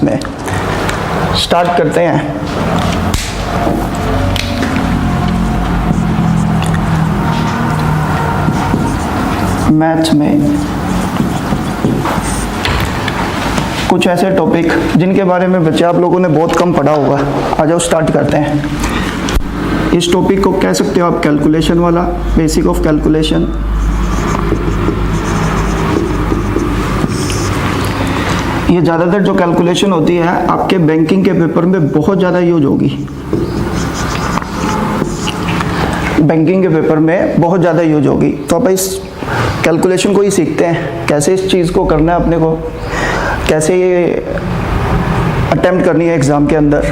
में स्टार्ट करते हैं। मैथ्स में कुछ ऐसे टॉपिक जिनके बारे में बच्चे आप लोगों ने बहुत कम पढ़ा होगा। आ जाओ स्टार्ट करते हैं। इस टॉपिक को कह सकते हो आप कैलकुलेशन वाला, बेसिक ऑफ कैलकुलेशन। ये ज़्यादातर जो कैलकुलेशन होती है आपके बैंकिंग के पेपर में बहुत ज़्यादा यूज होगी। बैंकिंग के पेपर में बहुत ज़्यादा यूज होगी। तो आप इस कैलकुलेशन को ही सीखते हैं, कैसे इस चीज़ को करना है अपने को, कैसे ये अटेम्प्ट करनी है एग्ज़ाम के अंदर।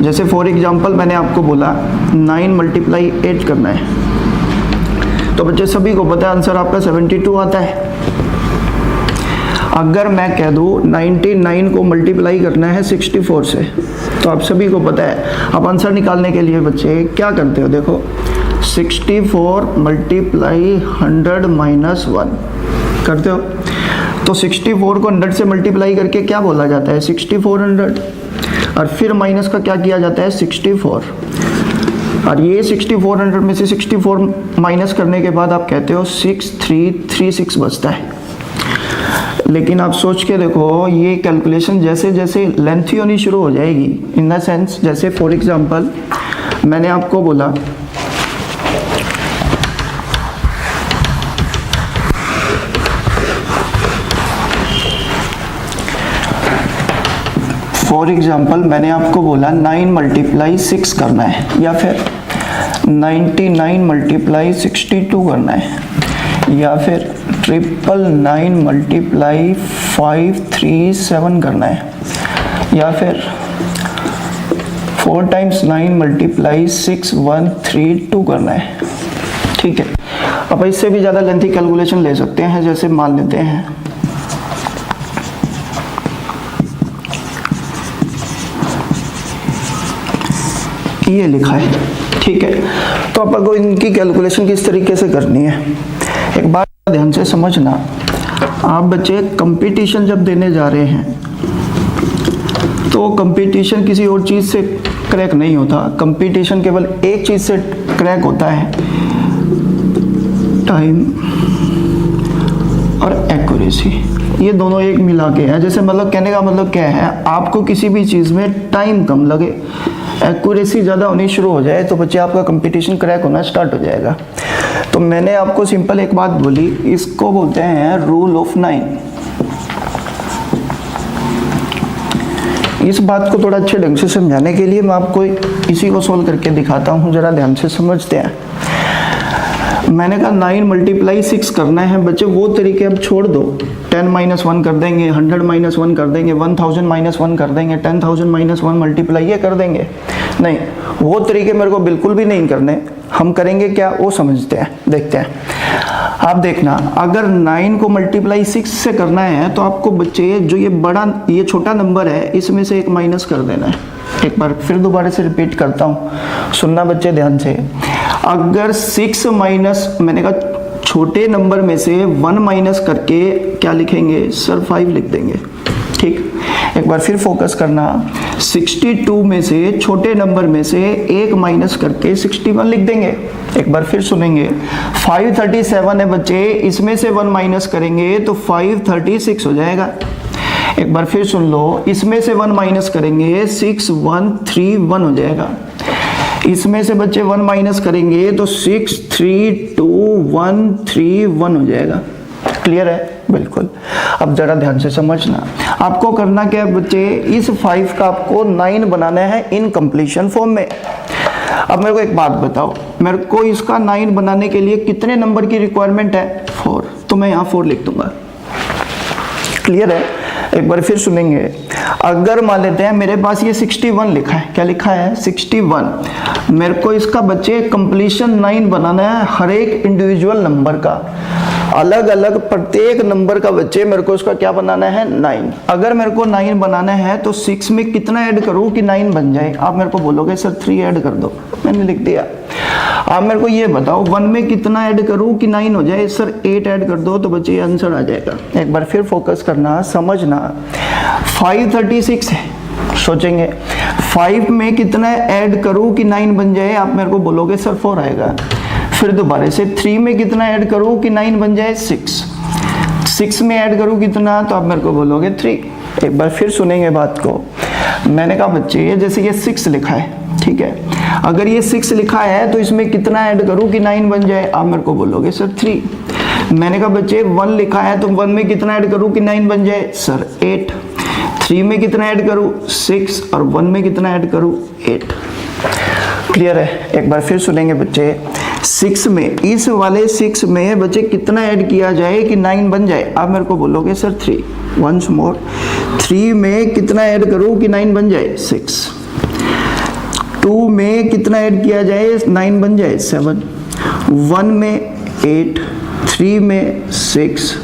जैसे फॉर एग्जांपल मैंने आपको बोला 9 मल्टीप्लाई 8 करना है, तो बच्चे सभी को पता है आंसर आपका 72 आता है। अगर मैं कह दूँ 99 को मल्टीप्लाई करना है 64 से, तो आप सभी को पता है आप आंसर निकालने के लिए बच्चे क्या करते हो। देखो 64 मल्टीप्लाई 100 माइनस 1 करते हो, तो 64 को 100 से मल्टीप्लाई करके क्या बोला जाता है 6400, और फिर माइनस का क्या किया जाता है 64, और ये 6400 में से 64 माइनस करने के बाद आप कहते हो 6336 बचता है। लेकिन आप सोच के देखो ये कैलकुलेशन जैसे जैसे लेंथी होनी शुरू हो जाएगी, इन द सेंस जैसे फॉर एग्जांपल मैंने आपको बोला मैंने आपको बोला 9 मल्टीप्लाई 6 करना है, या फिर 99 मल्टीप्लाई 62 करना है, या फिर 999 मल्टीप्लाई 537 करना है, या फिर 4 टाइम्स 9 मल्टीप्लाई 6132 करना है। ठीक है, अब इससे भी ज़्यादा लेंथी कैलकुलेशन ले सकते हैं। जैसे मान लेते हैं ये लिखा है, ठीक है, तो आपको इनकी कैलकुलेशन किस तरीके से करनी है एक बात ध्यान से समझना। आप बच्चे कंपटीशन जब देने जा रहे हैं तो कंपटीशन किसी और चीज़ से क्रैक नहीं होता। कंपटीशन केवल एक चीज़ से क्रैक होता है, टाइम और एक्यूरेसी। ये दोनों एक मिला के हैं। जैसे मतलब कहने का मतलब क्या है, आपको किसी भी चीज़ में टाइम कम लगे, एक्यूरेसी ज़्यादा होनी शुरू हो जाए, तो बच्चे आपका कंपटीशन क्रैक होना स्टार्ट हो जाएगा। तो मैंने आपको सिंपल एक बात बोली, इसको बोलते हैं रूल ऑफ 9। इस बात को थोड़ा अच्छे ढंग से समझाने के लिए मैं आपको इसी को सोल्व करके दिखाता हूँ, जरा ध्यान से समझते हैं। मैंने कहा 9 मल्टीप्लाई 6 करना है बच्चे, वो तरीके अब छोड़ दो। 10 माइनस 1 कर देंगे, 100 माइनस 1 कर देंगे, 1000 माइनस 1 कर देंगे, 10,000 माइनस 1 मल्टीप्लाई ये कर देंगे। नहीं, वो तरीके मेरे को बिल्कुल भी नहीं करने। हम करेंगे क्या वो समझते हैं, देखते हैं। आप देखना, अगर 9 को मल्टीप्लाई 6 से करना है तो आपको बच्चे जो ये छोटा नंबर है इसमें से एक माइनस कर देना है। एक बार फिर दोबारा से रिपीट करता हूँ, सुनना बच्चे ध्यान से। अगर 6 माइनस, मैंने कहा छोटे नंबर में से 1 माइनस करके क्या लिखेंगे सर 5 लिख देंगे। ठीक, एक बार फिर फोकस करना। 62 में से छोटे नंबर में से 1 माइनस करके 61 लिख देंगे। एक बार फिर सुनेंगे, 537 है बच्चे, इसमें से 1 माइनस करेंगे तो 536 हो जाएगा। एक बार फिर सुन लो, इसमें से 1 माइनस करेंगे 6131 हो जाएगा। इसमें से बच्चे 1 माइनस करेंगे तो 6323131 हो जाएगा। क्लियर है? बिल्कुल। अब जरा ध्यान से समझना, आपको करना क्या है बच्चे, इस 5 का आपको 9 बनाना है इन कंप्लीशन फॉर्म में। अब मेरे को एक बात बताओ, मेरे को इसका 9 बनाने के लिए कितने नंबर की रिक्वायरमेंट है 4, तो मैं यहाँ 4 लिख दूंगा। क्लियर है? एक बार फिर सुनेंगे, अगर मान लेते हैं मेरे पास ये 61 लिखा है, क्या लिखा है 61, मेरे को इसका बच्चे कंप्लीशन 9 बनाना है हर एक इंडिविजुअल नंबर का, अलग अलग प्रत्येक नंबर का बच्चे मेरे को इसका क्या बनाना है 9। अगर मेरे को 9 बनाना है तो 6 में कितना ऐड करूं कि 9 बन जाए, आप मेरे को बोलोगे सर 3 ऐड कर दो, मैंने लिख दिया। आप मेरे को ये बताओ 1 में कितना ऐड करूं कि 9 हो जाए? सर 8 ऐड कर दो तो बच्चे ये आंसर आ जाएगा। एक बार फिर फोकस करना, समझना। 536 है, सोचेंगे 5 में कितना ऐड करूं कि 9 बन जाए? आप मेरे को बोलोगे सर 4 आएगा। फिर दोबारा से 3 में कितना ऐड करूं कि 9 बन जाए? 6। 6 में ऐड करूं कितना? तो आप मेरे को बोलोगे 3। एक बार फिर सुनेंगे बात को। मैंने कहा बच्चे जैसे ये 6 लिखा है, ठीक है, अगर ये 6 लिखा है तो इसमें कितना ऐड करूं कि 9 बन जाए? आप मेरे को बोलोगे सर 3। मैंने कहा बच्चे 1 लिखा है तो 1 में कितना ऐड करूं कि 9 बन जाए? सर 8। 3 में कितना ऐड करूं? 6। और 1 में कितना ऐड करूं? 8। क्लियर है? एक बार फिर सुनेंगे बच्चे। 6 में, इस वाले 6 में बच्चे कितना ऐड किया जाए कि 9 बन जाए? आप मेरे को बोलोगे सर 3। वंस मोर, 3 में कितना ऐड करूं कि 9 बन जाए? 6। 2 में कितना ऐड किया जाए 9 बन जाए? 7। 1 में 8, 3 में 6,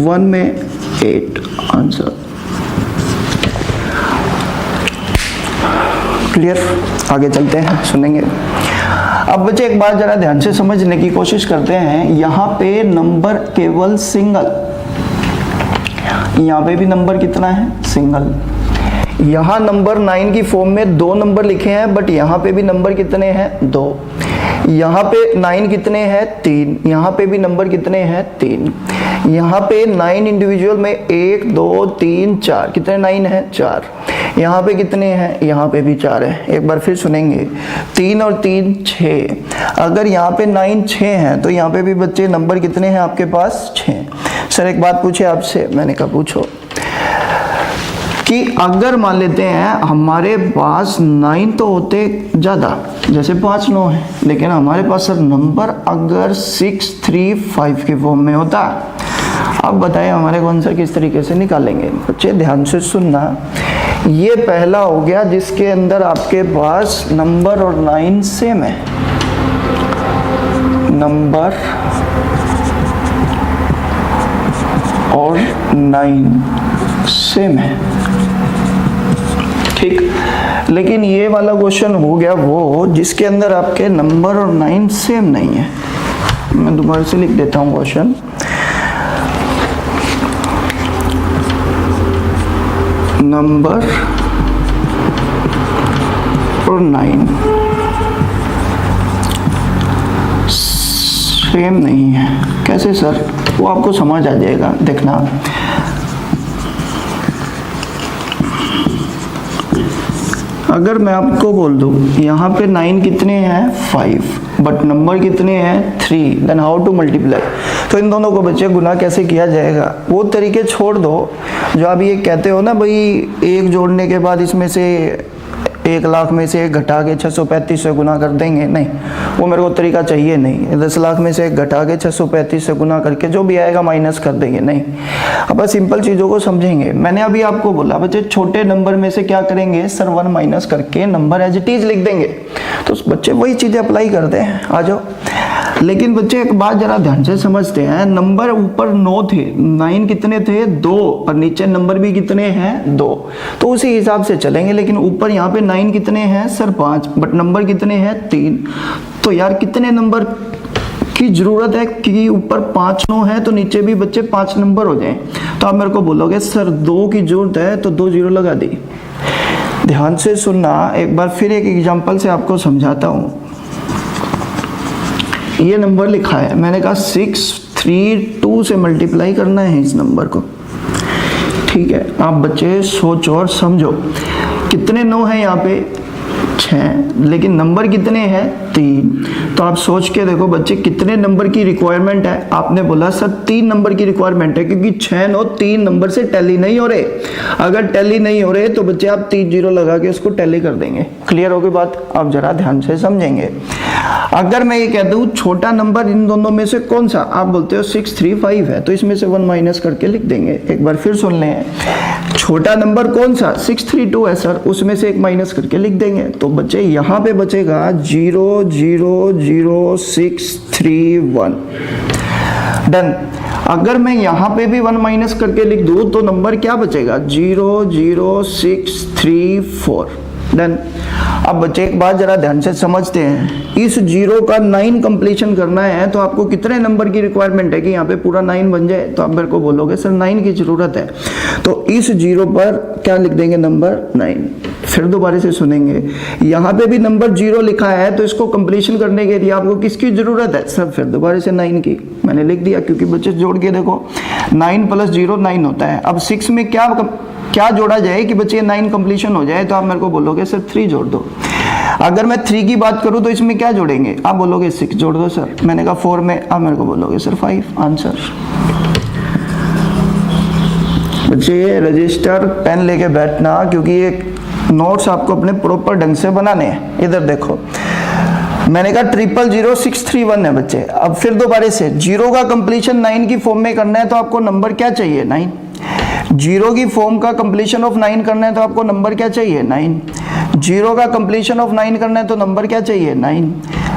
1 में 8। Answer clear? आगे चलते हैं, सुनेंगे। अब बच्चे एक बात जरा ध्यान से समझने की कोशिश करते हैं। यहाँ पे नंबर केवल सिंगल, यहाँ पे भी नंबर कितना है? सिंगल। यहाँ नंबर 9 की फॉर्म में 2 नंबर लिखे हैं, बट यहाँ पे भी नंबर कितने हैं? 2। यहाँ पे 9 कितने हैं? 3। यहाँ पे भी नंबर कितने हैं? 3। यहाँ पे 9 इंडिविजुअल में 1 2 3 4, कितने 9 हैं? 4। यहाँ पे कितने हैं? यहाँ पे भी 4 है। एक बार फिर सुनेंगे। 3 और 3 6। अगर यहाँ पे 9 6 हैं तो यहाँ पे भी बच्चे नंबर कितने हैं आपके पास? 6। सर एक बात पूछे आपसे, मैंने कहा पूछो, कि अगर मान लेते हैं हमारे पास 9 तो होते ज़्यादा, जैसे 5 9 है, लेकिन हमारे पास सर नंबर अगर 6 3 5 के फॉर्म में होता, अब बताइए हमारे को आंसर किस तरीके से निकालेंगे? बच्चे ध्यान से सुनना। ये पहला हो गया जिसके अंदर आपके पास नंबर और 9 सेम है, नंबर और 9 सेम है, ठीक। लेकिन ये वाला क्वेश्चन हो गया वो जिसके अंदर आपके नंबर और 9 सेम नहीं है। मैं दोबारा से लिख देता हूँ क्वेश्चन। नंबर और 9 सेम नहीं है। कैसे सर? वो आपको समझ आ जाएगा, देखना। अगर मैं आपको बोल दूं यहाँ पे 9 कितने हैं? 5, बट नंबर कितने हैं? 3, देन हाउ टू मल्टीप्लाई? तो इन दोनों को बच्चे गुना कैसे किया जाएगा? वो तरीके छोड़ दो जो आप ये कहते हो ना भाई, एक जोड़ने के बाद इसमें से 1 लाख में से 1 घटा के 635 से गुना कर देंगे, नहीं, वो मेरे को तरीका चाहिए नहीं। 10 लाख में से 1 घटा के 635 से गुना करके जो भी आएगा माइनस कर देंगे, नहीं। अब सिंपल चीज़ों को समझेंगे। मैंने अभी आपको बोला बच्चे छोटे नंबर में से क्या करेंगे सर? 1 माइनस करके नंबर एज इट इज लिख देंगे। तो बच्चे वही चीज़ें अप्लाई करते हैं, आ जाओ। लेकिन बच्चे एक बात जरा ध्यान से समझते हैं, नंबर ऊपर 9 थे, 9 कितने थे? 2, और नीचे नंबर भी कितने हैं? 2, तो उसी हिसाब से चलेंगे। लेकिन ऊपर यहाँ पे 9 कितने हैं सर? 5, बट नंबर कितने हैं? 3। तो यार कितने नंबर की जरूरत है कि ऊपर 5 9 है तो नीचे भी बच्चे 5 नंबर हो जाएं? तो आप मेरे को बोलोगे सर 2 की जरूरत है, तो 2 0 लगा दी। ध्यान से सुनना, एक बार फिर एक एग्जांपल से आपको समझाता हूँ। ये नंबर लिखा है, मैंने कहा 6 3 2 से मल्टीप्लाई करना है इस नंबर को, ठीक है। आप बच्चे सोचो और समझो, कितने 9 है यहाँ पे? 6, लेकिन नंबर कितने हैं? 3। तो आप सोच के देखो बच्चे कितने नंबर की रिक्वायरमेंट है? आपने बोला सर 3 नंबर की रिक्वायरमेंट है, क्योंकि 6 9 3 नंबर से टैली नहीं हो रहे। अगर टैली नहीं हो रहे तो बच्चे आप 3 0 लगा के उसको टैली कर देंगे। क्लियर होगी बात? आप जरा ध्यान से समझेंगे। अगर मैं ये कह दूं छोटा नंबर इन दोनों में से कौन सा? आप बोलते हो 6 3 5 है, तो इसमें से 1 माइनस करके लिख देंगे। एक बार फिर सुन लें, छोटा नंबर कौन सा? 6 3 2 है सर, उसमें से 1 माइनस करके लिख देंगे। तो बच्चे यहाँ पे बचेगा 0 0 0 6 3 1, डन। अगर मैं यहाँ पे भी 1 माइनस करके लिख दूं तो नंबर क्या बचेगा? 0 0 6 3 4, डन। अब बच्चे एक बात जरा ध्यान से समझते हैं, इस 0 का 9 कंप्लीशन करना है तो आपको कितने नंबर की रिक्वायरमेंट है कि यहाँ पे पूरा 9 बन जाए? तो आप मेरे को बोलोगे सर 9 की जरूरत है, तो इस 0 पर क्या लिख देंगे? नंबर 9। फिर दोबारा से सुनेंगे, यहाँ पे भी नंबर 0 लिखा है तो इसको कंप्लीशन करने के लिए आपको किसकी जरूरत है? सर फिर दोबारा से 9 की। मैंने लिख दिया क्योंकि बच्चे जोड़ के देखो 9 + 0 9 होता है। अब 6 में क्या जोड़ा जाए कि बच्चे 9 कंप्लीशन हो जाए? तो आप मेरे को बोलोगे सर 3 जोड़ दो। अगर मैं 3 की बात करूं तो इसमें क्या जोड़ेंगे? आप बोलोगे 6 जोड़ दो सर। मैंने कहा 4 में, आप मेरे को बोलोगे सर 5। आंसर। बच्चे रजिस्टर पेन लेके बैठना, क्योंकि ये नोट्स आपको अपने प्रॉपर ढंग से बनाने हैं। इधर देखो, मैंने कहा 000631 है बच्चे। अब फिर दोबारा से 0 का कंप्लीशन 9 की फॉर्म में करना है तो आपको नंबर क्या चाहिए? 9। 0 की फॉर्म का कंप्लीशन ऑफ 9 करना है तो आपको नंबर क्या चाहिए? 9। 0 का कंप्लीशन ऑफ 9 करना है तो नंबर क्या चाहिए? 9।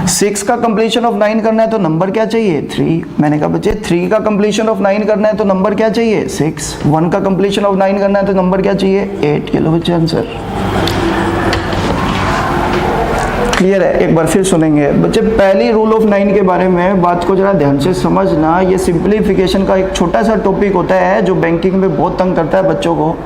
6 का कंप्लीशन ऑफ 9 करना है तो नंबर क्या चाहिए? 3। मैंने कहा बच्चे 3 का कंप्लीशन ऑफ 9 करना है तो नंबर क्या चाहिए? 6। 1 का कंप्लीशन ऑफ 9 करना है तो नंबर क्या चाहिए? 8। ये लो बच्चे आंसर। क्लियर है? एक बार फिर सुनेंगे बच्चे। पहली रूल ऑफ 9 के बारे में बात को जरा ध्यान से समझना। ये सिंप्लीफिकेशन का एक छोटा सा टॉपिक होता है जो बैंकिंग में बहुत तंग करता है बच्चों को।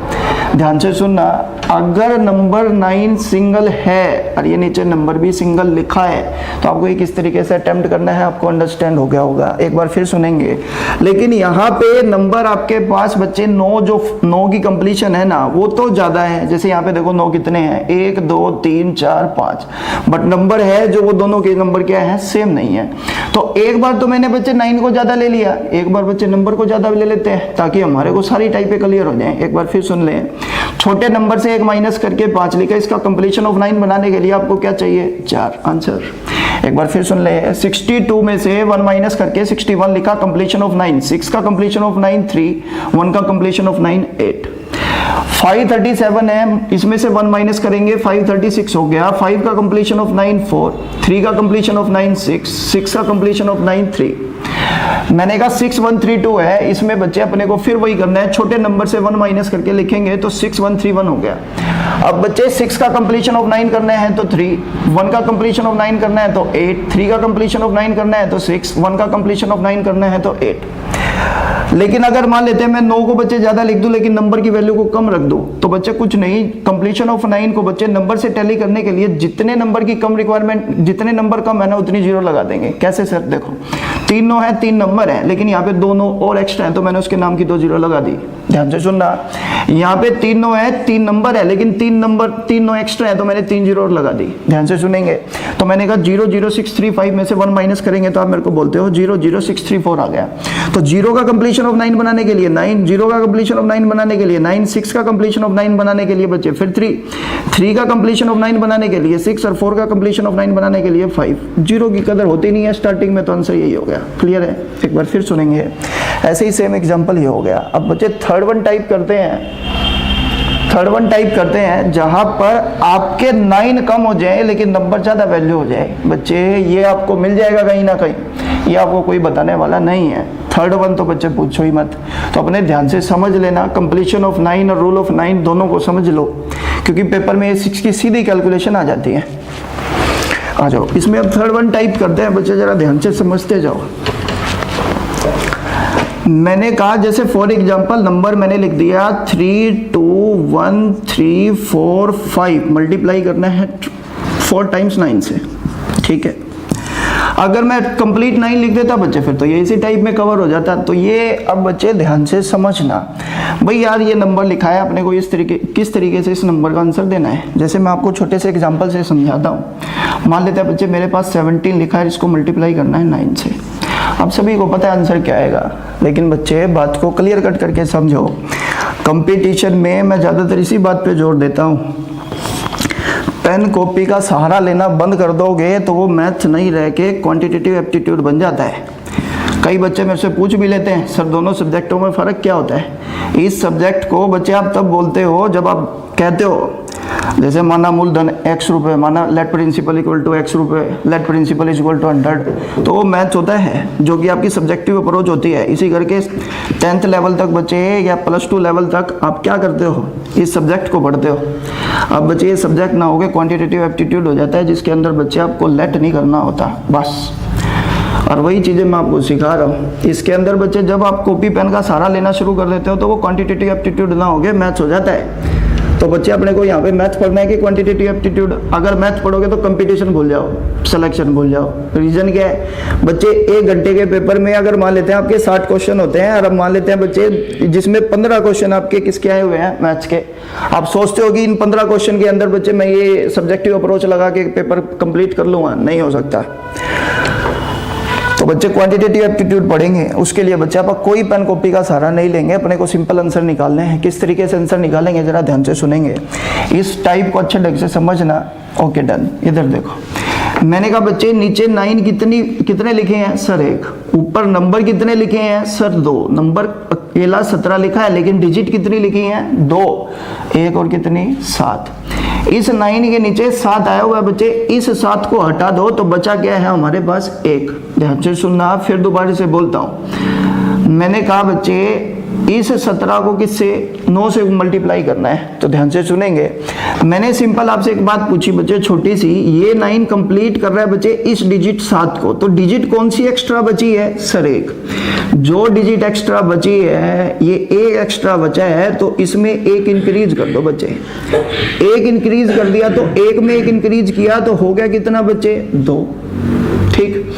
ध्यान से सुनना, अगर नंबर 9 सिंगल है और ये नीचे नंबर भी सिंगल लिखा है तो आपको ये किस तरीके से अटेम्प्ट करना है आपको अंडरस्टैंड हो गया होगा। एक बार फिर सुनेंगे। लेकिन यहाँ पे नंबर आपके पास बच्चे 9, जो 9 की कंप्लीशन है ना वो तो ज्यादा है। जैसे यहाँ पे देखो 9 कितने हैं? 1 2 3 4 5, बट नंबर है जो वो दोनों के नंबर क्या है? सेम नहीं है। तो एक बार तो मैंने बच्चे 9 को ज्यादा ले लिया, एक बार बच्चे नंबर को ज्यादा ले लेते हैं ताकि हमारे को सारी टाइपें क्लियर हो जाए। एक बार फिर सुन लें, छोटे नंबर से 1 माइनस करके 5 लिखा, इसका कंप्लीशन ऑफ 9 बनाने के लिए आपको क्या चाहिए? 4। आंसर। एक बार फिर सुन ले, 62 में से 1 माइनस करके 61 लिखा, कंप्लीशन ऑफ 9। 6 का कंप्लीशन ऑफ 9 3, 1 का कंप्लीशन ऑफ 9 8। 537 है, इसमें से 1 माइनस करेंगे 536 हो गया। 5 का कंप्लीशन ऑफ 9 4, 3 का कंप्लीशन ऑफ 9 6, 6 का कंप्लीशन ऑफ 9 3। मैंने कहा 6132 है, इसमें बच्चे अपने को फिर वही करना है, छोटे नंबर से 1 माइनस करके लिखेंगे तो 6131 हो गया। अब बच्चे 6 का कंप्लीशन ऑफ 9 करना है तो 3, 1 का कंप्लीशन ऑफ 9 करना है तो 8, 3 का कंप्लीशन ऑफ 9 करना है तो 6, 1 का कंप्लीशन ऑफ 9 करना है तो 8। लेकिन अगर मान लेते हैं मैं 9 को बच्चे ज्यादा लिख दूं लेकिन नंबर की वैल्यू को कम रख दूं तो बच्चे कुछ नहीं, कंप्लीशन ऑफ 9 को बच्चे नंबर से टैली करने के लिए जितने नंबर की कम रिक्वायरमेंट, जितने नंबर कम है ना उतनी 0 लगा देंगे। कैसे सर? देखो 3 9 है, 3 नंबर है लेकिन यहाँ पे 2 9 और एक्स्ट्रा है तो मैंने उसके नाम की 2 0 लगा दी। ध्यान से सुनना, यहाँ पे 3 9 है, 3 नंबर है लेकिन 3 9 एक्स्ट्रा है तो मैंने 3 0 और लगा दी। ध्यान से सुनेंगे, तो मैंने कहा 00635 में से 1 माइनस करेंगे तो आप मेरे को बोलते हो 00634 आ गया। तो 0 का कंप्लीशन ऑफ 9 बनाने के लिए 9, 0 का कंप्लीशन ऑफ 9 बनाने के लिए 9, 6 का कंप्लीशन ऑफ 9 बनाने के लिए बच्चे फिर 3 का कंप्लीशन ऑफ 9 बनाने के लिए 6 और 4 का कंप्लीशन ऑफ 9 बनाने के लिए 5। 0 की कदर होती नहीं है स्टार्टिंग में, तो आंसर यही हो गया। क्लियर है? एक बार फिर सुनेंगे, ऐसे ही सेम एग्जांपल ये हो गया। अब बच्चे थर्ड वन टाइप करते हैं जहां पर आपके 9 कम हो जाए लेकिन नंबर ज्यादा वैल्यू हो जाए। बच्चे ये आपको मिल जाएगा कहीं ना कहीं, ये आपको कोई बताने वाला नहीं है। थर्ड वन तो बच्चे पूछो ही मत, तो अपने ध्यान से समझ लेना। कंप्लीशन ऑफ 9 और रूल ऑफ 9 दोनों को समझ लो क्योंकि पेपर में ये 6 की सीधी कैलकुलेशन आ जाती है। आ जाओ, इसमें अब थर्ड वन टाइप करते हैं बच्चे, जरा ध्यान से समझते जाओ। मैंने कहा जैसे फॉर एग्जांपल नंबर मैंने लिख दिया 3 2 1 3 4 5, मल्टीप्लाई करना है 4 टाइम्स 9 से। ठीक है, अगर मैं कंप्लीट 9 लिख देता बच्चे फिर तो ये इसी टाइप में कवर हो जाता। तो ये अब बच्चे ध्यान से समझना भाई, यार ये नंबर लिखा है अपने को इस तरीके, किस तरीके से इस नंबर का आंसर देना है। जैसे मैं आपको छोटे से एग्जांपल से समझाता हूँ। मान लेते हैं बच्चे मेरे पास 17 लिखा है, इसको मल्टीप्लाई करना है 9 से। अब सभी को पता है आंसर क्या आएगा, लेकिन बच्चे बात को क्लियर कट करके समझो। कंपटीशन में मैं ज़्यादातर इसी बात पे जोर देता हूँ, पेन कॉपी का सहारा लेना बंद कर दोगे तो वो मैथ नहीं रह के क्वांटिटेटिव एप्टीट्यूड बन जाता है। कई बच्चे मेरे से पूछ भी लेते हैं सर दोनों सब्जेक्टों में फ़र्क क्या होता है। इस सब्जेक्ट को बच्चे आप तब बोलते हो जब आप कहते हो जैसे माना मूलधन x रुपए, माना let principal equal to x रुपए, let principal is equal to 100, तो वो मैथ होता है जो कि आपकी सब्जेक्टिव अप्रोच होती है। इसी करके 10th लेवल तक बच्चे या +2 लेवल तक आप क्या करते हो, इस सब्जेक्ट को पढ़ते हो। अब बच्चे ये सब्जेक्ट ना होगे क्वांटिटेटिव एप्टीट्यूड हो जाता है, जिसके अंदर बच्चे आपको लेट नहीं करना होता बस। और वही चीज़ें मैं आपको सिखा रहा हूँ। इसके अंदर बच्चे जब आप कॉपी पेन का सहारा लेना शुरू कर देते हो तो वो क्वांटिटेटिव एप्टीट्यूड ना होगे मैथ्स हो जाता है। तो बच्चे अपने को यहाँ पे मैथ्स पढ़ना है कि क्वांटिटेटिव एप्टीट्यूड। अगर मैथ्स पढ़ोगे तो कंपटीशन भूल जाओ, सिलेक्शन भूल जाओ। रीजन क्या है, बच्चे 1 घंटे के पेपर में अगर मान लेते हैं आपके 60 क्वेश्चन होते हैं, और अब मान लेते हैं बच्चे जिसमें 15 क्वेश्चन आपके किसके आए हुए हैं, मैथ्स के। आप सोचते हो कि इन 15 क्वेश्चन के अंदर बच्चे मैं ये सब्जेक्टिव अप्रोच लगा के पेपर कंप्लीट कर लूँगा, नहीं हो सकता। तो बच्चे क्वांटिटेटिव एप्टीट्यूड पढ़ेंगे, उसके लिए बच्चे आप कोई पेन कॉपी का सहारा नहीं लेंगे, अपने को सिंपल आंसर निकालने हैं। किस तरीके से आंसर निकालेंगे जरा ध्यान से सुनेंगे, इस टाइप को अच्छे ढंग से समझना। Okay done. इधर देखो, मैंने कहा बच्चे नीचे 9 कितने लिखे हैं सर 1, ऊपर नंबर कितने लिखे हैं सर 2, नंबर अकेला 17 लिखा है लेकिन डिजिट कितनी लिखी हैं 2, 1 और कितनी 7। इस 9 के नीचे 7 आया हुआ है बच्चे, इस 7 को हटा दो तो बचा क्या है हमारे पास 1। ध्यान से सुनना, फिर दोबारा से बोलता हूं। मैंने कहा बच्चे इस 17 को किससे 9 से मल्टीप्लाई करना है, तो ध्यान से सुनेंगे। मैंने सिंपल आपसे एक बात पूछी बच्चे छोटी सी, ये 9 कंप्लीट कर रहा है बच्चे इस डिजिट 7 को, तो डिजिट कौन सी एक्स्ट्रा बची है सर 1। जो डिजिट एक्स्ट्रा बची है, ये 1 एक्स्ट्रा बचा है, तो इसमें 1 इंक्रीज कर दो बच्चे। 1 इंक्रीज कर दिया तो 1 में 1 इंक्रीज किया तो हो गया कितना बच्चे 2। ठीक,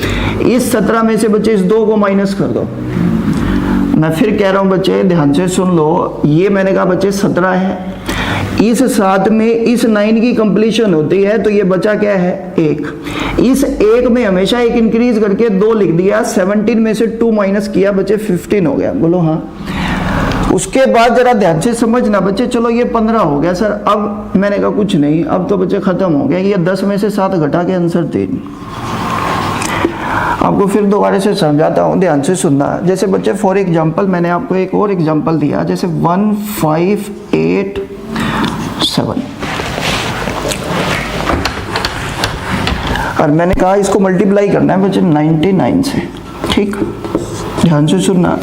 इस 17 में से बच्चे इस 2 को माइनस कर दो। मैं फिर कह रहा हूं बच्चे ध्यान से सुन लो, ये मैंने कहा बच्चे 17 है, इस 7 में इस 9 की कंप्लीशन होती है तो ये बचा क्या है 1। इस 1 में हमेशा 1 इंक्रीज करके 2 लिख दिया, 17 में से 2 माइनस किया बच्चे 15 हो गया। बोलो हाँ। उसके बाद जरा ध्यान से समझना बच्चे, चलो ये 15 हो गया सर, अब मैंने कहा कुछ नहीं, अब तो बच्चे खत्म हो गया, ये 10 में से 7 घटा के आंसर 3। आपको फिर दोबारा से समझाता हूँ, ध्यान से सुनना। जैसे बच्चे फॉर एग्जांपल मैंने आपको एक और एग्जांपल दिया, जैसे 1587, और मैंने कहा इसको मल्टीप्लाई करना है बच्चे 99 से। ठीक, ध्यान से सुनना।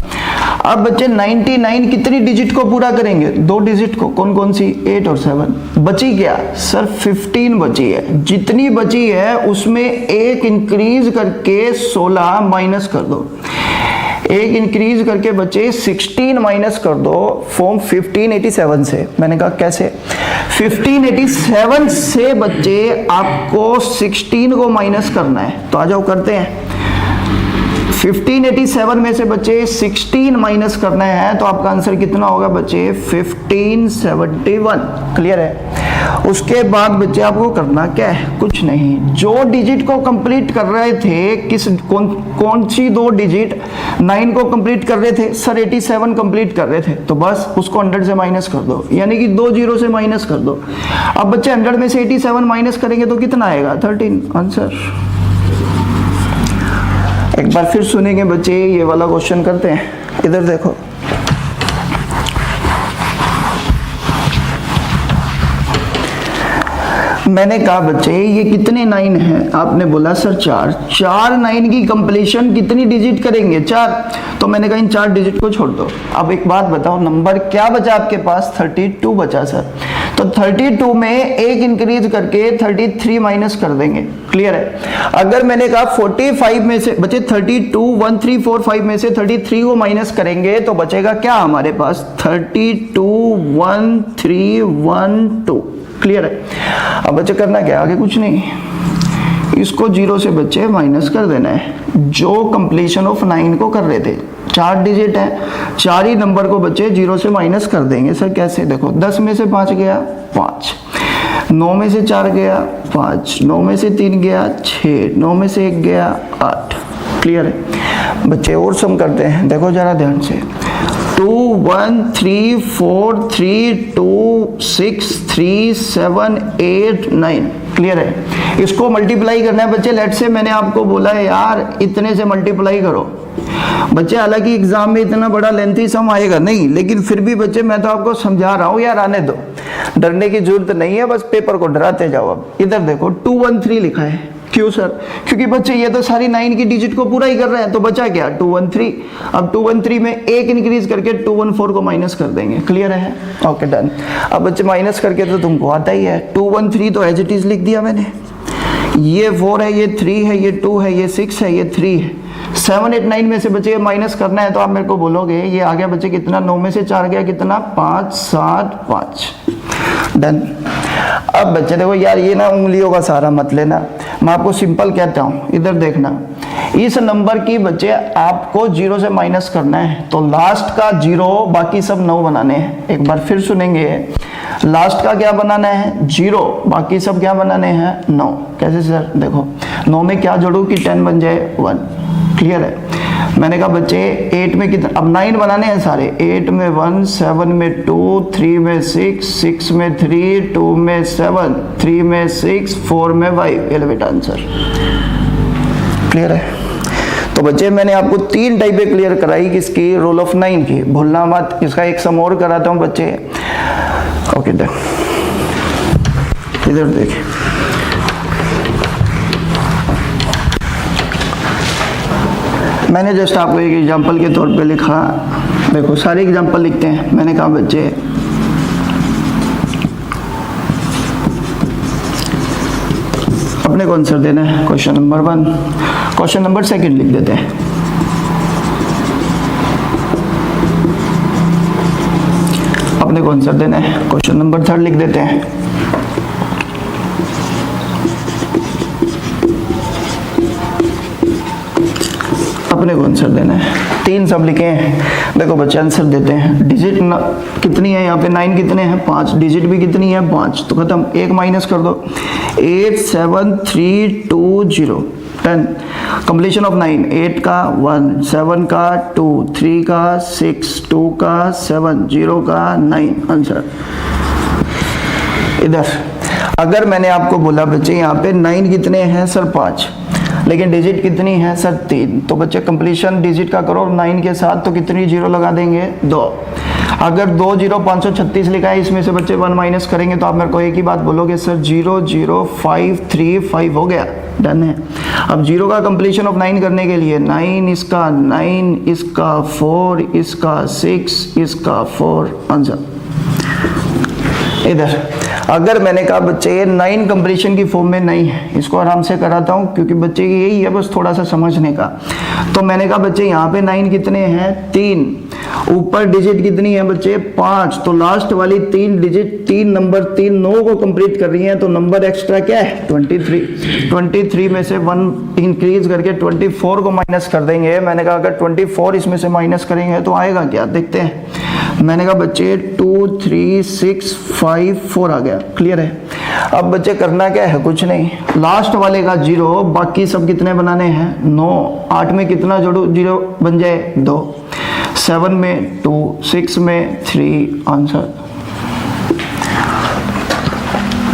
अब बच्चे 99 कितनी डिजिट को पूरा करेंगे, 2 डिजिट को, कौन कौन सी 8 और 7। बची क्या सर 15 बची है, जितनी बची है उसमें 1 इंक्रीज करके 16 माइनस कर दो। 1 इंक्रीज करके बच्चे 16 माइनस कर दो फॉर्म 1587 से। मैंने कहा कैसे, 1587 से बच्चे आपको 16 को माइनस करना है, तो आ जाओ करते हैं। 1587 में से बच्चे 16 माइनस करना है तो आपका आंसर कितना होगा बच्चे 1571। क्लियर है। उसके बाद बच्चे आपको करना क्या है, कुछ नहीं, जो डिजिट को कंप्लीट कर रहे थे, कौन सी 2 डिजिट 9 को कंप्लीट कर रहे थे सर 87 कंप्लीट कर रहे थे, तो बस उसको 100 से माइनस कर दो, यानी कि 2 0 से माइनस कर दो। अब बच्चे 100 में से 87 माइनस करेंगे तो कितना आएगा 13 आंसर। एक बार फिर सुनेंगे बच्चे, ये वाला क्वेश्चन करते हैं। इधर देखो, मैंने कहा बच्चे ये कितने 9 हैं, आपने बोला सर 4 9 की कंप्लीशन कितनी डिजिट करेंगे 4, तो मैंने कहा इन 4 डिजिट को छोड़ दो। अब एक बात बताओ, नंबर क्या बचा आपके पास 32 बचा सर, तो 32 में 1 इंक्रीज करके 33 माइनस कर देंगे। क्लियर है। अगर मैंने कहा 45 में से बचे 32, 1 3 4 5 में से 33 को माइनस करेंगे तो बचेगा क्या हमारे पास 32 1 3 1 2। क्लियर है। अब बच्चे करना क्या, आगे कुछ नहीं, इसको 0 से बच्चे माइनस कर देना है, जो कंप्लीशन ऑफ 9 को कर रहे थे। 4 डिजिट है, 4 ही नंबर को बच्चे 0 से माइनस कर देंगे। सर कैसे, देखो 10 में से 5 गया 5, 9 में से 4 गया 5, 9 में से 3 गया 6, 9 में से 1 गया 8। क्लियर है बच्चे। और सम करते हैं, देखो जरा ध्यान से, 2 1 3 4 3 2 6 3 7 8 9। क्लियर है। इसको मल्टीप्लाई करना है बच्चे, लेट से मैंने आपको बोला है यार इतने से मल्टीप्लाई करो बच्चे, हालांकि एग्जाम में इतना बड़ा लेंथी सम आएगा नहीं, लेकिन फिर भी बच्चे मैं तो आपको समझा रहा हूँ यार, आने दो। डरने की जरूरत नहीं है, बस पेपर को डराते जाओ। अब इधर देखो 213 लिखा है, क्यों सर? क्योंकि बच्चे ये तो सारी 9 की डिजिट को पूरा ही कर रहे हैं, तो बचा क्या 213। अब 213 में एक इंक्रीज करके 214 को माइनस कर देंगे, क्लियर है? Okay done. अब बच्चे माइनस करके तो तुमको आता ही है, 213 तो एज इट इज लिख दिया मैंने, ये 4 है, ये 3 है, ये 2 है, ये 6 है, ये 3 है। 7 8 9 में से बच्चे माइनस करना है, तो आप मेरे को बोलोगे ये आ गया बच्चे कितना, 9 में से 4 गया कितना, 5 7 5, डन। अब बच्चे देखो यार, ये ना उंगलियों का सहारा मत लेना, मैं आपको सिंपल कहता हूँ, इधर देखना। इस नंबर की बच्चे आपको 0 से माइनस करना है, तो लास्ट का 0 बाकी सब 9 बनाने हैं। एक बार फिर सुनेंगे, लास्ट का क्या बनाना है 0, बाकी सब क्या बनाने हैं 9। कैसे सर? देखो 9 में क्या जोड़ू कि 10 बन जाए 1, क्लियर है? मैंने कहा बच्चे 8 में कितना, अब 9 बनाने हैं सारे, 8 में 1, 7 में 2, 3 में 6, 6 में 3, 2 में 7, 3 में 6, 4 में 5, ये लो बेटा आंसर, क्लियर है? तो बच्चे मैंने आपको 3 टाइपें क्लियर कराई किसकी, रोल ऑफ 9 की, भूलना मत। इसका एक सम और कराता हूँ बच्चे। ओके देख, इधर देखिए, मैंने जस्ट आपको एक एग्जांपल के तौर पे लिखा, देखो सारे एग्जांपल लिखते हैं। मैंने कहा बच्चे अपने को आंसर देना है क्वेश्चन नंबर 1, क्वेश्चन नंबर 2 लिख देते हैं। अपने को आंसर देना है क्वेश्चन नंबर 3 लिख देते हैं। अपने को आंसर देना है, 3 सब लिखे हैं। देखो बच्चे आंसर देते हैं। डिजिट कितनी है यहाँ पे, 9 कितने हैं 5, डिजिट भी कितनी है 5, तो खत्म, एक माइनस कर दो, 8 7 3 2 0, 10। कंप्लीशन ऑफ 9, 8 का 1, 7 का 2, 3 का 6, 2 का 7, 0 का 9, आंसर। इधर अगर मैंने आपको बोला बच्चे यहाँ पे 9 कितने हैं सर 5, लेकिन डिजिट कितनी है सर 3, तो बच्चे कंप्लीशन डिजिट का करो 9 के साथ, तो कितनी 0 लगा देंगे 2। अगर 2 0 536 लिखा है, इसमें से बच्चे 1 माइनस करेंगे, तो आप मेरे को एक ही बात बोलोगे सर 0 0 5 3 5 हो गया, डन है। अब 0 का कंप्लीशन ऑफ 9 करने के लिए 9 इसका 9 इसका 4 इसका 6 इसका 4, आंसर। इधर अगर मैंने कहा बच्चे ये 9 कंप्लीशन की फॉर्म में नहीं है, इसको आराम से कराता हूँ क्योंकि बच्चे की यही है बस थोड़ा सा समझने का। तो मैंने कहा बच्चे यहाँ पे 9 कितने हैं 3, ऊपर डिजिट कितनी है बच्चे 5, तो लास्ट वाली 3 डिजिट 3 नंबर 3 9 को कंप्लीट कर रही है, तो नंबर एक्स्ट्रा क्या है 23। 23 में से 1 इंक्रीज करके 24 को माइनस कर देंगे। मैंने कहा अगर 24 इसमें से माइनस करेंगे तो आएगा क्या, देखते हैं। मैंने कहा बच्चे 2 3 6 5 4 आ गया, क्लियर है? अब बच्चे करना क्या है, कुछ नहीं, लास्ट वाले का 0, बाकी सब कितने बनाने हैं 9। 8 में कितना जोड़ो 0 बन जाए 2, 7 में 2, 6 में 3, आंसर।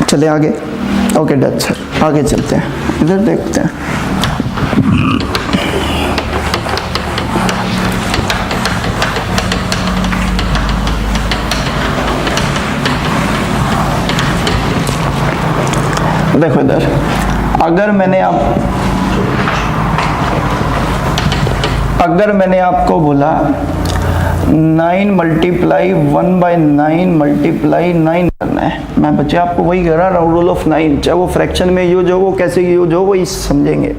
चले आगे, ओके डन सर, आगे चलते हैं, इधर देखते हैं। देखो इधर अगर मैंने आपको बोला 9 मल्टीप्लाई 1/9 मल्टीप्लाई 9 करना है, मैं बच्चे आपको वही कह रहा हूँ, रूल ऑफ 9, चाहे वो फ्रैक्शन में यूज हो, वो कैसे यूज हो, वो इस समझेंगे।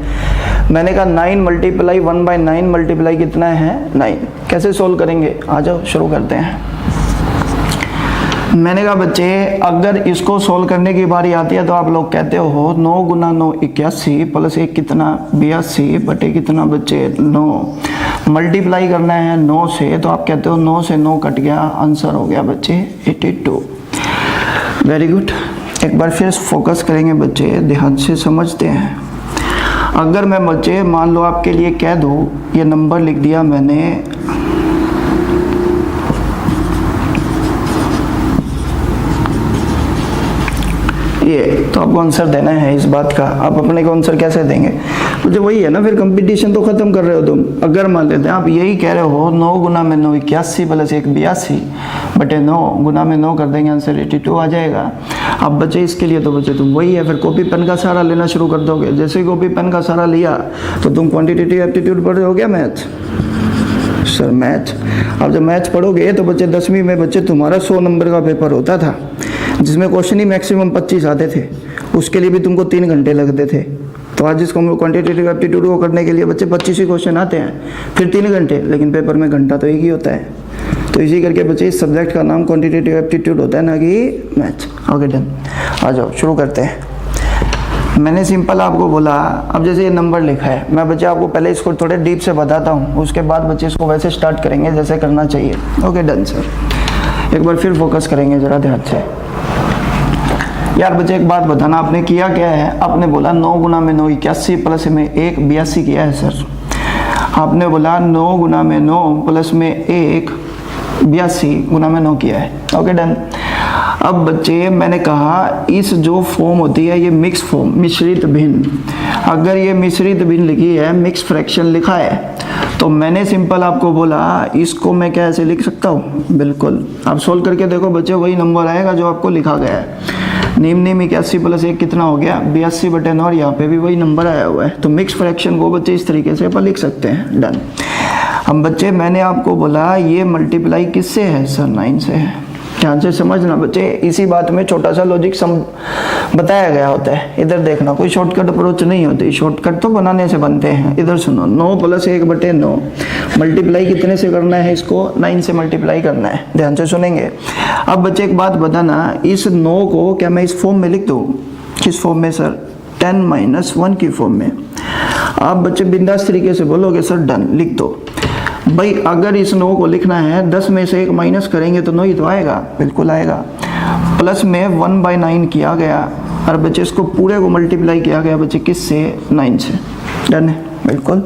मैंने कहा 9 मल्टीप्लाई 1/9 मल्टीप्लाई कितना है 9, कैसे सोल्व करेंगे, आ जाओ शुरू करते हैं। मैंने कहा बच्चे अगर इसको सोल्व करने की बारी आती है तो आप लोग कहते हो 9 गुना 9 81 प्लस 1 कितना 82 बटे कितना बच्चे 9, मल्टीप्लाई करना है 9 से, तो आप कहते हो 9 से 9 कट गया, आंसर हो गया बच्चे 82। वेरी गुड, एक बार फिर फोकस करेंगे बच्चे, ध्यान से समझते हैं। अगर मैं बच्चे मान लो आपके लिए कह दूँ, ये नंबर लिख दिया मैंने, ये, तो आपको आंसर देना है इस बात का। आप अपने को आंसर कैसे देंगे? मुझे वही है ना, फिर कंपटीशन तो खत्म कर रहे हो तुम। अगर मान लेते हैं आप यही कह रहे हो 9 गुना में 9 81 प्लस 1 82 बटे 9 गुना में 9 कर देंगे, आंसर 82 आ जाएगा। अब बचे इसके लिए तो बचे तुम वही है, फिर कॉपी पेन का सहारा लेना शुरू कर दोगे। जैसे ही कॉपी पेन का सहारा लिया तो तुम क्वांटिटेटिव एप्टीट्यूड पढ़ रहे हो क्या मैथ? सर मैथ, अब जब मैथ पढ़ोगे तो बच्चे 10वीं में बच्चे तुम्हारा 100 नंबर का पेपर होता था जिसमें क्वेश्चन ही मैक्सिमम 25 आते थे, उसके लिए भी तुमको 3 घंटे लगते थे। तो आज इसको क्वांटिटेटिव एप्टीट्यूड को करने के लिए बच्चे 25 ही क्वेश्चन आते हैं, फिर 3 घंटे, लेकिन पेपर में घंटा तो एक ही होता है। तो इसी करके बच्चे इस सब्जेक्ट का नाम क्वांटिटेटिव एप्टीट्यूड होता है, ना कि मैथ। ओके डन, आ जाओ शुरू करते हैं। मैंने सिंपल आपको बोला, अब जैसे ये नंबर लिखा है, मैं बच्चे आपको पहले इसको थोड़े डीप से बताता हूँ, उसके बाद बच्चे इसको वैसे स्टार्ट करेंगे जैसे करना चाहिए। ओके डन सर, एक बार फिर फोकस करेंगे जरा ध्यान से। यार बच्चे एक बात बताना, आपने किया क्या है? आपने बोला 9 गुना में 9 81 प्लस में 1 82 किया है सर। आपने बोला 9 गुना में 9 प्लस में 1 82 गुना में 9 किया है। Okay done. अब बच्चे मैंने कहा इस जो फॉर्म होती है ये मिक्स फॉर्म, मिश्रित भिन्न। अगर ये मिश्रित भिन्न लिखी है, मिक्स फ्रैक्शन लिखा है, तो मैंने सिंपल आपको बोला इसको मैं कैसे लिख सकता हूँ? बिल्कुल आप सोल्व करके देखो बच्चे, वही नंबर आएगा जो आपको लिखा गया है। निम्न 81 प्लस 1 कितना हो गया? 82 बटे 9, और यहाँ पे भी वही नंबर आया हुआ है। तो मिक्स फ्रैक्शन को बच्चे इस तरीके से अपन लिख सकते हैं। डन। अब बच्चे मैंने आपको बोला ये मल्टीप्लाई किससे है? सर 9 से है। ध्यान से समझना बच्चे, इसी बात में छोटा सा लॉजिक बताया गया होता है। इधर देखना, कोई शॉर्टकट अप्रोच नहीं होती, शॉर्टकट तो बनाने से बनते हैं। इधर सुनो, 9 प्लस 1 बटे 9 मल्टीप्लाई कितने से करना है? इसको 9 से मल्टीप्लाई करना है। ध्यान से सुनेंगे। अब बच्चे एक बात बताना, इस 9 को क्या मैं इस फॉर्म में लिख दूँ? किस फॉर्म में सर? 10 - 1 की फॉर्म में। आप बच्चे बिंदास तरीके से बोलोगे सर डन, लिख दो भाई। अगर इस 9 को लिखना है, 10 में से 1 माइनस करेंगे तो 9 ही तो आएगा। बिल्कुल आएगा। प्लस में 1/9 किया गया, और बच्चे इसको पूरे को मल्टीप्लाई किया गया बच्चे किससे? 9 से। डन है, बिल्कुल।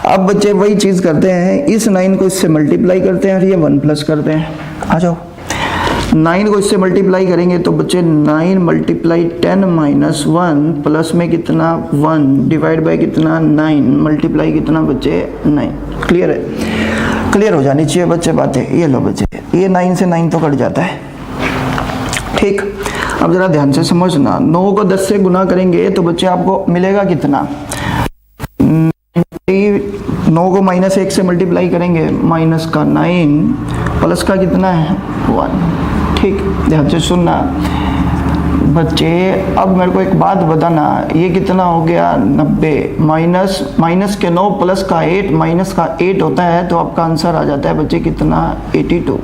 अब बच्चे वही चीज़ करते हैं, इस 9 को इससे मल्टीप्लाई करते हैं और ये 1 प्लस करते हैं। आ जाओ, 9 को इससे मल्टीप्लाई करेंगे तो बच्चे 9 मल्टीप्लाई 10 - 1 प्लस में कितना? 1 डिवाइड बाय कितना? 9 मल्टीप्लाई कितना बच्चे? 9। क्लियर है? क्लियर हो जानी चाहिए बच्चे बातें। ये लो बच्चे, ये 9 से 9 तो कट जाता है। ठीक, अब जरा ध्यान से समझना, 9 को 10 से गुना करेंगे तो बच्चे आपको मिलेगा कितना? 9 को -1 से मल्टीप्लाई करेंगे, माइनस का 9 प्लस का कितना है? 1। ठीक, ध्यान से सुनना बच्चे। अब मेरे को एक बात बताना, ये कितना हो गया? 90 माइनस के 9 प्लस का 8 माइनस का 8 होता है, तो आपका आंसर आ जाता है बच्चे कितना? 82।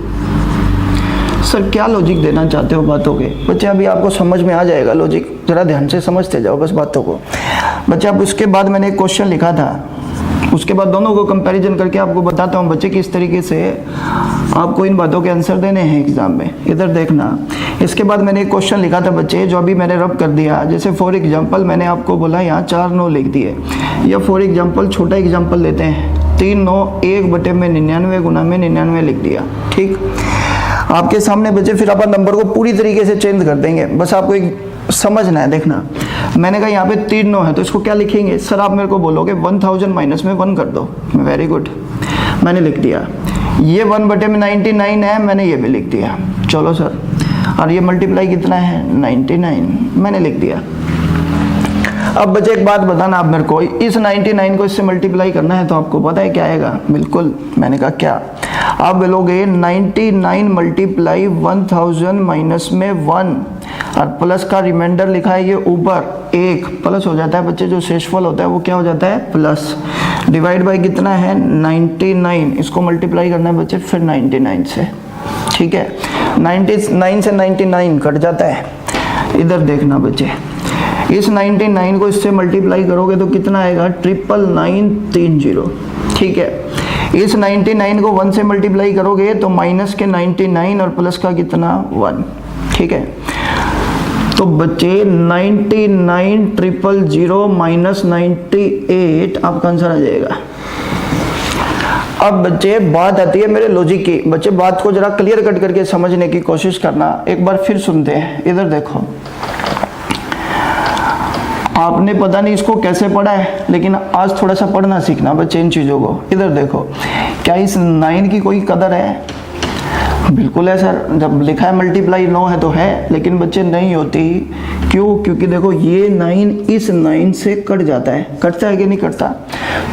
सर क्या लॉजिक देना चाहते हो बातों के? बच्चे अभी आपको समझ में आ जाएगा लॉजिक, जरा ध्यान से समझते जाओ बस बातों को। बच्चे अब उसके बाद मैंने एक क्वेश्चन लिखा था, उसके बाद दोनों को कंपैरिजन करके आपको बताता हूँ बच्चे किस तरीके से आपको इन बातों के आंसर देने हैं एग्जाम में। इधर देखना, इसके बाद मैंने एक क्वेश्चन लिखा था बच्चे, जो अभी मैंने रब कर दिया। जैसे फॉर एग्जांपल मैंने आपको बोला यहाँ 4 9 लिख दिए, या फॉर एग्जांपल छोटा एग्जांपल लेते हैं, 3 9 1 बटे में 99 गुना में 99 लिख दिया। ठीक, आपके सामने बच्चे फिर अपन नंबर को पूरी तरीके से चेंज कर देंगे, बस आपको एक समझना है। देखना, मैंने कहा यहाँ पे 3 9 है तो इसको क्या लिखेंगे? सर आप मेरे को बोलोगे 1000 माइनस में 1 कर दो। वेरी गुड, मैंने लिख दिया। ये 1 बटे में 99 है, मैंने ये भी लिख दिया। चलो सर, और ये मल्टीप्लाई कितना है? 99, मैंने लिख दिया। अब बच्चे एक बात बताना आप मेरे को, इस 99 को इससे मल्टीप्लाई करना है तो आपको पता है क्या आएगा? बिल्कुल, मैंने कहा क्या? आप बोलोगे 99 मल्टीप्लाई 1000 माइनस में 1, और प्लस का रिमाइंडर लिखा है ये ऊपर 1 प्लस हो जाता है बच्चे, जो शेषफल होता है वो क्या हो जाता है? प्लस। डिवाइड बाय कितना है? 99, इसको मल्टीप्लाई करना है बच्चे फिर 99 से। ठीक है, 99 से 99 कट जाता है। इधर देखना बच्चे, इस 99 को इससे मल्टीप्लाई करोगे तो कितना आएगा? 99930। ठीक है, इस 99 को 1 से मल्टीप्लाई करोगे तो माइनस के 99 और प्लस का कितना? 1। ठीक है, तो बच्चे 99000 माइनस 98 आपका आंसर आ जाएगा। अब बच्चे बात आती है मेरे लॉजिक की। बच्चे बात को जरा क्लियर कट करके समझने की कोशिश करना, एक बार फिर सुनते हैं। इधर देखो, आपने पता नहीं इसको कैसे पढ़ा है, लेकिन आज थोड़ा सा पढ़ना सीखना बच्चे इन चीज़ों को। इधर देखो, क्या इस 9 की कोई कदर है? बिल्कुल है सर, जब लिखा है मल्टीप्लाई 9 है तो है, लेकिन बच्चे नहीं होती। क्यों? क्योंकि देखो ये 9 इस 9 से कट जाता है। कटता है कि नहीं कटता?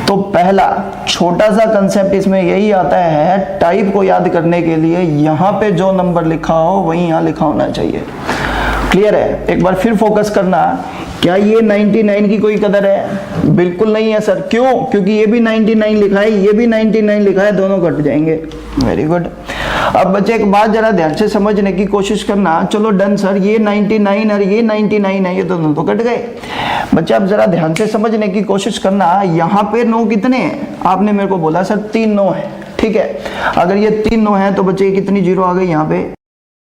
तो पहला छोटा सा कंसेप्ट इसमें यही आता है, टाइप को याद करने के लिए यहाँ पे जो नंबर लिखा हो वही यहाँ लिखा होना चाहिए। क्लियर है? एक बार फिर फोकस करना, क्या ये 99 की कोई कदर है? बिल्कुल नहीं है सर। क्यों? क्योंकि ये भी 99 लिखा है, ये भी 99 लिखा है, दोनों कट जाएंगे। Very good. अब बच्चे एक बात जरा ध्यान से समझने की कोशिश करना। चलो डन सर, ये 99 और ये 99 है, ये दोनों तो कट गए। बच्चे अब जरा ध्यान से समझने की कोशिश करना, यहाँ पे 9 कितने हैं? आपने मेरे को बोला सर 3 9 है, ठीक है। अगर ये 3 9 है तो बच्चे कितनी जीरो आ गई यहाँ पे?